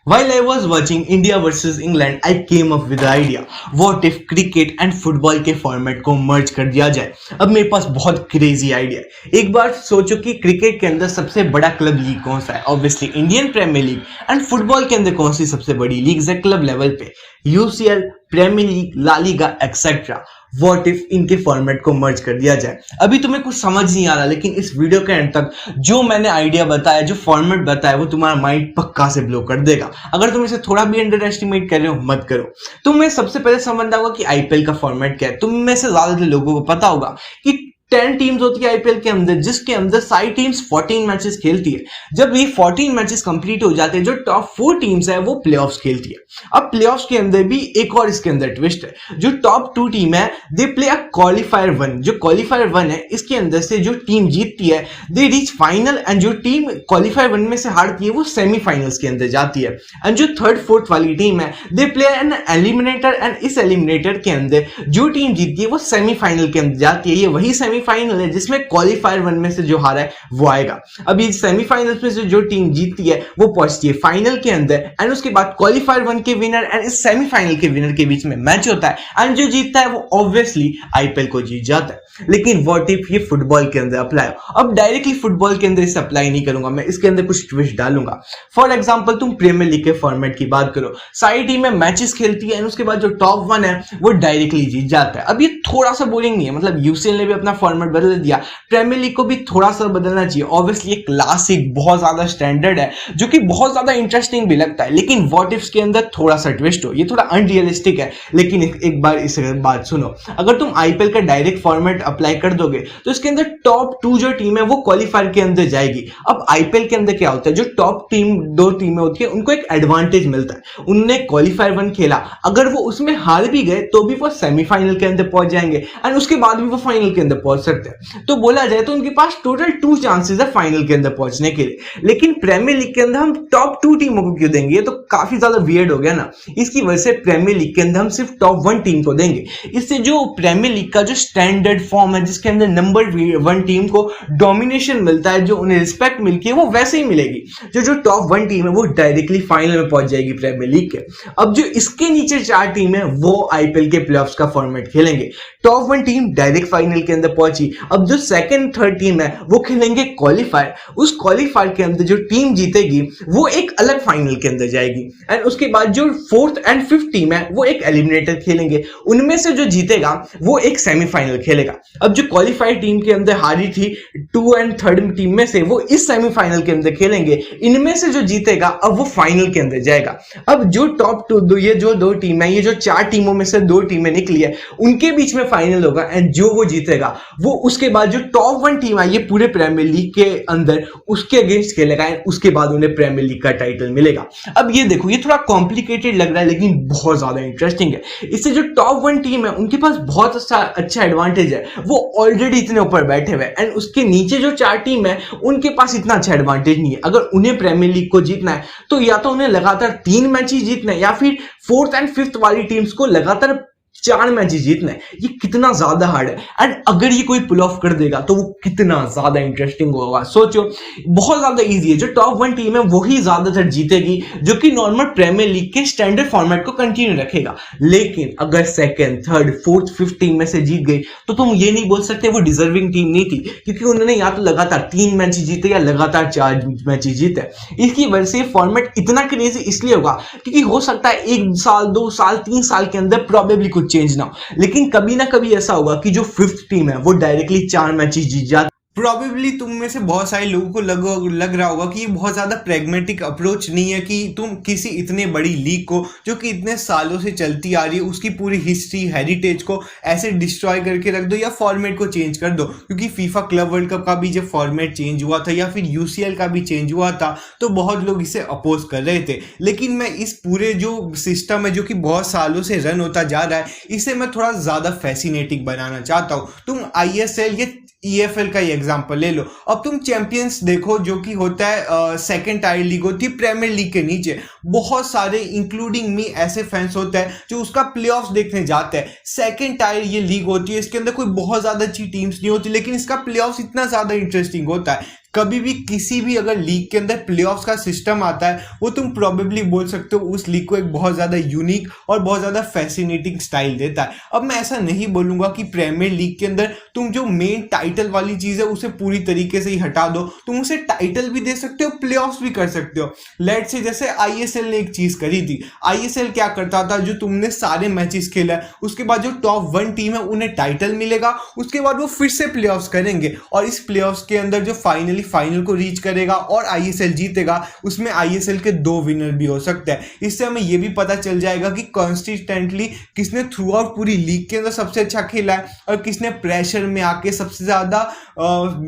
While I was watching India versus England, I came up with the idea, what if cricket and football के format को merge कर दिया जाए। अब मेरे पास बहुत क्रेजी आइडिया है। एक बार सोचो कि क्रिकेट के अंदर सबसे बड़ा क्लब लीग कौन सा है। Obviously Indian Premier League. And football के अंदर कौन सी सबसे बड़ी लीग है क्लब लेवल पे? UCL, Premier League, La Liga etcetera. What if इनके फॉर्मेट को मर्ज कर दिया जाए। अभी तुम्हें कुछ समझ नहीं आ रहा, लेकिन इस वीडियो के एंड तक जो मैंने आइडिया बताया, जो फॉर्मेट बताया, वो तुम्हारा माइंड पक्का से ब्लो कर देगा। अगर तुम इसे थोड़ा भी अंडर एस्टिमेट कर रहे हो, मत करो। तुम्हें सबसे पहले समझना होगा कि आईपीएल का फॉर्मेट क्या है। तुम में से ज्यादातर लोगों को पता होगा कि 10 टीम्स होती है आईपीएल के अंदर, जिसके अंदर सारी टीम्स 14 मैचेस खेलती है। जब ये 14 मैचेस कंप्लीट हो जाते हैं, जो टॉप 4 टीम्स है वो प्लेऑफ्स खेलती है। अब प्लेऑफ्स के अंदर भी एक और इसके अंदर ट्विस्ट है। जो टॉप 2 टीम है दे प्ले अ क्वालिफायर 1। जो क्वालिफायर 1 है, इसके अंदर से जो टीम जीतती है दे रीच फाइनल, एंड जो टीम क्वालिफायर 1 में से हारती है वो सेमीफाइनल्स के अंदर जाती है। एंड जो 3rd 4th वाली टीम है they play an eliminator, and इस एलिमिनेटर के अंदर जो टीम जीतती है वो सेमीफाइनल के अंदर जाती है। ये वही सेमीफाइनल है जिसमें क्वालिफायर 1 में से जो हारा है वो आएगा। अब ये सेमीफाइनल्स में से जो टीम जीतती है वो पहुंचती है फाइनल के अंदर, एंड उसके बाद क्वालिफायर 1 के विनर एंड इस सेमीफाइनल के विनर के बीच में मैच होता है, एंड जो जीतता है वो ऑब्वियसली आईपीएल को जीत जाता है। लेकिन व्हाट इफ ये फुटबॉल के अंदर अप्लाई हो? अब डायरेक्टली फुटबॉल के अंदर इसे अप्लाई नहीं करूंगा मैं, इसके अंदर कुछ ट्विस्ट डालूंगा। फॉर एग्जांपल तुम प्रीमियर लीग के फॉर्मेट की बात करो, सारी टीमें मैचेस खेलती है, एंड उसके बाद जो टॉप 1 है वो डायरेक्टली जीत जाता है। अब ये थोड़ा सा बोरिंग नहीं है, मतलब यूसीएल ने भी अपना फॉर्मेट बदल दिया, प्रीमियर लीग को भी थोड़ा सा बदलना चाहिए। ऑब्वियसली एक क्लासिक बहुत ज्यादा स्टैंडर्ड है, जो कि बहुत ज्यादा इंटरेस्टिंग भी लगता है, लेकिन व्हाट इफ्स के अंदर थोड़ा सा ट्विस्ट हो। ये थोड़ा अनरियलिस्टिक है, लेकिन एक बार इस बात सुनो। अगर तुम आईपीएल का डायरेक्ट फॉर्मेट अप्लाई कर दोगे तो इसके अंदर टॉप 2 जो टीम है वो क्वालिफायर के अंदर जाएगी। अब आईपीएल के अंदर क्या होता है, जो टॉप टीम 2 टीमें होती है उनको एक एडवांटेज मिलता है। उन्होंने क्वालिफायर 1 खेला, अगर वो उसमें हार भी गए तो भी वो सेमीफाइनल के अंदर पहुंच जाएंगे, एंड उसके बाद भी वो फाइनल के अंदर पहुंच सकते हैं। तो बोला जाए तो उनके पास टोटल 2 चांसेस है फाइनल के अंदर पहुंचने के लिए। लेकिन प्रीमियर लीग के अंदर हम टॉप 2 टीमों को क्यों देंगे? ये तो काफी ज्यादा वियर्ड हो गया ना। इसकी वजह से प्रीमियर लीग के अंदर हम सिर्फ टॉप 1 टीम को देंगे। इससे जो प्रीमियर लीग का जो स्टैंडर्ड फॉर्म है, जिसके अंदर नंबर 1 टीम को डोमिनेशन मिलता है, जो उन्हें रिस्पेक्ट मिलती है, वो वैसे ही मिलेगी। जो टॉप 1 टीम है वो डायरेक्टली फाइनल में पहुंच जाएगी प्रीमियर लीग के। अब जो इसके नीचे 4 टीम है वो आईपीएल के प्लेऑफ्स का फॉर्मेट खेलेंगे। टॉप 1 टीम डायरेक्ट फाइनल के अंदर पहुंची, अब जो 2nd 3rd टीम है वो खेलेंगे क्वालिफायर। उस क्वालिफायर के अंदर जो टीम जीतेगी वो एक अलग फाइनल के अंदर जाएगी, एंड उसके बाद जो 4th and 5th टीम है वो एक एलिमिनेटर खेलेंगे। उनमें से जो जीतेगा वो एक सेमीफाइनल खेलेगा। अब जो क्वालिफायर टीम के अंदर हारी थी 2 and 3rd टीम में से, वो इस सेमीफाइनल के अंदर खेलेंगे। इनमें से जो जीतेगा अब वो फाइनल के अंदर जाएगा। अब जो टॉप 2 ये जो 2 टीम है, ये जो 4 टीमों में से 2 टीमें निकली है, उनके बीच में फाइनल होगा, एंड जो वो जीतेगा वो उसके बाद जो टॉप 1 टीम है ये पूरे प्रीमियर लीग के अंदर उसके अगेंस्ट खेलेगा, एंड उसके बाद उन्हें प्रीमियर लीग का टाइटल मिलेगा। अब ये देखो, ये थोड़ा कॉम्प्लिकेटेड लग रहा है लेकिन बहुत ज्यादा इंटरेस्टिंग है। इससे जो टॉप 1 टीम है उनके पास बहुत अच्छा एडवांटेज है, वो ऑलरेडी इतने ऊपर बैठे हुए, एंड उसके नीचे जो 4 टीम है उनके पास इतना अच्छा एडवांटेज नहीं है। अगर उन्हें प्रीमियर लीग को जीतना है तो या तो उन्हें लगातार 3 मैच ही जीतना है, या फिर 4th and 5th वाली टीम्स को लगातार 4 मैच जीतना है। ये कितना ज्यादा हार्ड है, एंड अगर ये कोई पुल ऑफ कर देगा तो वो कितना ज्यादा इंटरेस्टिंग होगा। सोचो, बहुत ज्यादा इजी है। जो टॉप 1 टीम है वही ज्यादातर जीतेगी, जो कि नॉर्मल प्रीमियर लीग के स्टैंडर्ड फॉर्मेट को कंटिन्यू रखेगा। लेकिन अगर 2nd 3rd 4th 5th team में से जीत गई तो तुम ये नहीं बोल सकते वो डिजर्विंग टीम नहीं थी, क्योंकि उन्होंने या तो लगातार 3 मैच जीते या लगातार 4 मैच जीते। इसकी वजह से फॉर्मेट इतना क्रेजी इसलिए होगा क्योंकि हो सकता है 1 साल 2 साल 3 साल के अंदर प्रोबेबली कुछ चेंज ना हो, लेकिन कभी ना कभी ऐसा होगा कि जो 5th टीम है वो डायरेक्टली 4 मैचेस जीत जाती। प्रोबेबली तुम में से बहुत सारे लोगों को लग रहा होगा कि ये बहुत ज्यादा प्रैग्मेटिक अप्रोच नहीं है कि तुम किसी इतने बड़ी लीग को, जो कि इतने सालों से चलती आ रही है, उसकी पूरी हिस्ट्री हेरिटेज को ऐसे डिस्ट्रॉय करके रख दो या फॉर्मेट को चेंज कर दो। क्योंकि फीफा क्लब वर्ल्ड कप का भी जब फॉर्मेट चेंज हुआ था, या फिर यूसीएल का भी चेंज हुआ था, तो बहुत लोग इसे अपोज कर रहे थे। लेकिन मैं इस पूरे जो सिस्टम है, जो कि बहुत सालों से रन होता जा रहा है, इसे मैं थोड़ा ज्यादा फैसिनेटिंग बनाना चाहता हूँ। तुम आईएसएल या ईएफएल का एग्जांपल ले लो। अब तुम चैंपियंस देखो, जो कि होता है 2nd टायर लीग होती है प्रीमियर लीग के नीचे। बहुत सारे इंक्लूडिंग मी ऐसे फैंस होते हैं जो उसका प्लेऑफ्स देखने जाते हैं। 2nd टायर ये लीग होती है, इसके अंदर कोई बहुत ज्यादा अच्छी टीम्स नहीं होती, लेकिन इसका प्लेऑफ्स इतना ज्यादा इंटरेस्टिंग होता है। कभी भी किसी भी अगर लीग के अंदर प्लेऑफ्स का सिस्टम आता है वो तुम प्रोबेबली बोल सकते हो उस लीग को एक बहुत ज़्यादा यूनिक और बहुत ज़्यादा फैसिनेटिंग स्टाइल देता है। अब मैं ऐसा नहीं बोलूँगा कि प्रीमियर लीग के अंदर तुम जो मेन टाइटल वाली चीज़ है उसे पूरी तरीके से ही हटा दो, तुम उसे टाइटल भी दे सकते हो, प्लेऑफ्स भी कर सकते हो। लेट्स से जैसे आईएसएल ने एक चीज़ करी थी। आईएसएल क्या करता था, जो तुमने सारे मैचेस खेला है उसके बाद जो टॉप 1 टीम है उन्हें टाइटल मिलेगा, उसके बाद वो फिर से प्लेऑफ्स करेंगे और इस प्लेऑफ्स के अंदर जो फाइनल को रीच करेगा और आईएसएल जीतेगा उसमें आईएसएल के 2 विनर भी हो सकते हैं। इससे हमें यह भी पता चल जाएगा कि कंसिस्टेंटली किसने थ्रू आउट पूरी लीग के अंदर सबसे अच्छा खेला है और किसने प्रेशर में आके सबसे ज्यादा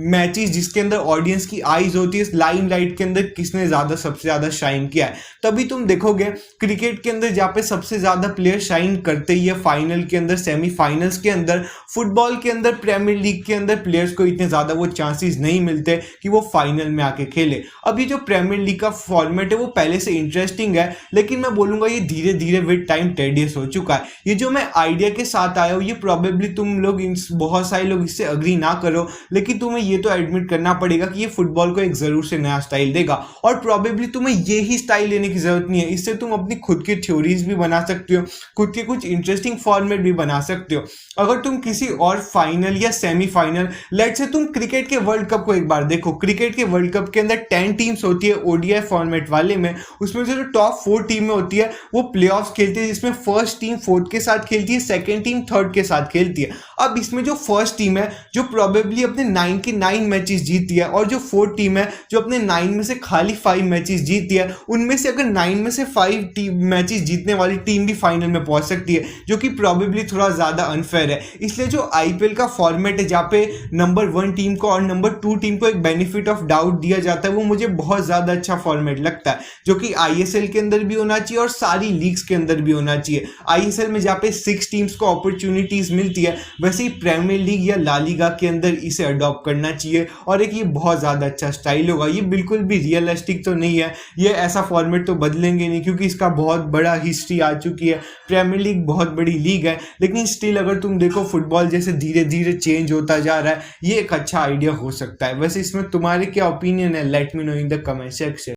मैचेस जिसके अंदर ऑडियंस की आईज होती है, लाइमलाइट के अंदर किसने ज्यादा सबसे ज्यादा शाइन किया है। तभी तुम देखोगे क्रिकेट के अंदर जहाँ पे सबसे ज्यादा प्लेयर शाइन करते ही है फाइनल के अंदर, सेमीफाइनल्स के अंदर। फुटबॉल के अंदर प्रीमियर लीग के अंदर प्लेयर्स को इतने ज्यादा वो चांसेस नहीं मिलते कि वो फाइनल में आके खेले। अब ये जो प्रीमियर लीग का फॉर्मेट है वो पहले से इंटरेस्टिंग है, लेकिन मैं बोलूंगा ये धीरे धीरे विद टाइम टेडियस हो चुका है। ये जो मैं आइडिया के साथ आया हूँ ये प्रोबेबली तुम लोग बहुत सारे लोग इससे अग्री ना करो, लेकिन तुम्हें ये तो एडमिट करना पड़ेगा कि ये फुटबॉल को एक जरूर से नया स्टाइल देगा और प्रोबेबली तुम्हें ये ही स्टाइल लेने की जरूरत नहीं है। इससे तुम अपनी खुद की थ्योरीज भी बना सकते हो, खुद के कुछ इंटरेस्टिंग फॉर्मेट भी बना सकते हो। अगर तुम किसी और फाइनल या सेमीफाइनल, लेट्स से तुम क्रिकेट के वर्ल्ड कप को एक बार देखो, क्रिकेट के वर्ल्ड कप के अंदर 10 टीम्स होती है ओडीआई फॉर्मेट वाले में, उसमें से जो टॉप 4 टीमें होती है वो प्लेऑफ्स खेलती है, जिसमें फर्स्ट टीम 4th के साथ खेलती है, सेकंड टीम 3rd के साथ खेलती है। अब इसमें जो फर्स्ट टीम है जो प्रोबेबली अपने 9 के 9 मैचेस जीतती है और जो 4th टीम है जो अपने 9 में से खाली 5 मैचेस जीतती है, उनमें से अगर 9 में से 5 मैचेस जीतने वाली टीम भी फाइनल में पहुंच सकती है, जो कि प्रोबेबली थोड़ा ज्यादा अनफेयर है। इसलिए जो आईपीएल का फॉर्मेट है जहाँ पे नंबर 1 टीम को और नंबर 2 टीम को एक बेनिफिट ऑफ डाउट दिया जाता है, वो मुझे बहुत ज्यादा अच्छा फॉर्मेट लगता है, जो कि आईएसएल के अंदर भी होना चाहिए और सारी लीग्स के अंदर भी होना चाहिए। आईएसएल में जहाँ पे 6 टीम्स को अपॉर्चुनिटीज मिलती है, वैसे ही प्रीमियर लीग या ला लीगा के अंदर इसे अडॉप्ट करना चाहिए और एक ये बहुत ज्यादा अच्छा स्टाइल होगा। ये बिल्कुल भी रियलिस्टिक तो नहीं है, ये ऐसा फॉर्मेट तो बदलेंगे नहीं क्योंकि इसका बहुत बड़ा हिस्ट्री आ चुकी है। प्रीमियर लीग बहुत बड़ी लीग है, लेकिन स्टिल अगर तुम देखो फुटबॉल जैसे धीरे धीरे चेंज होता जा रहा है, ये एक अच्छा आइडिया हो सकता है। वैसे इसमें तुम्हारे क्या ओपिनियन है? Let me know in the comment section.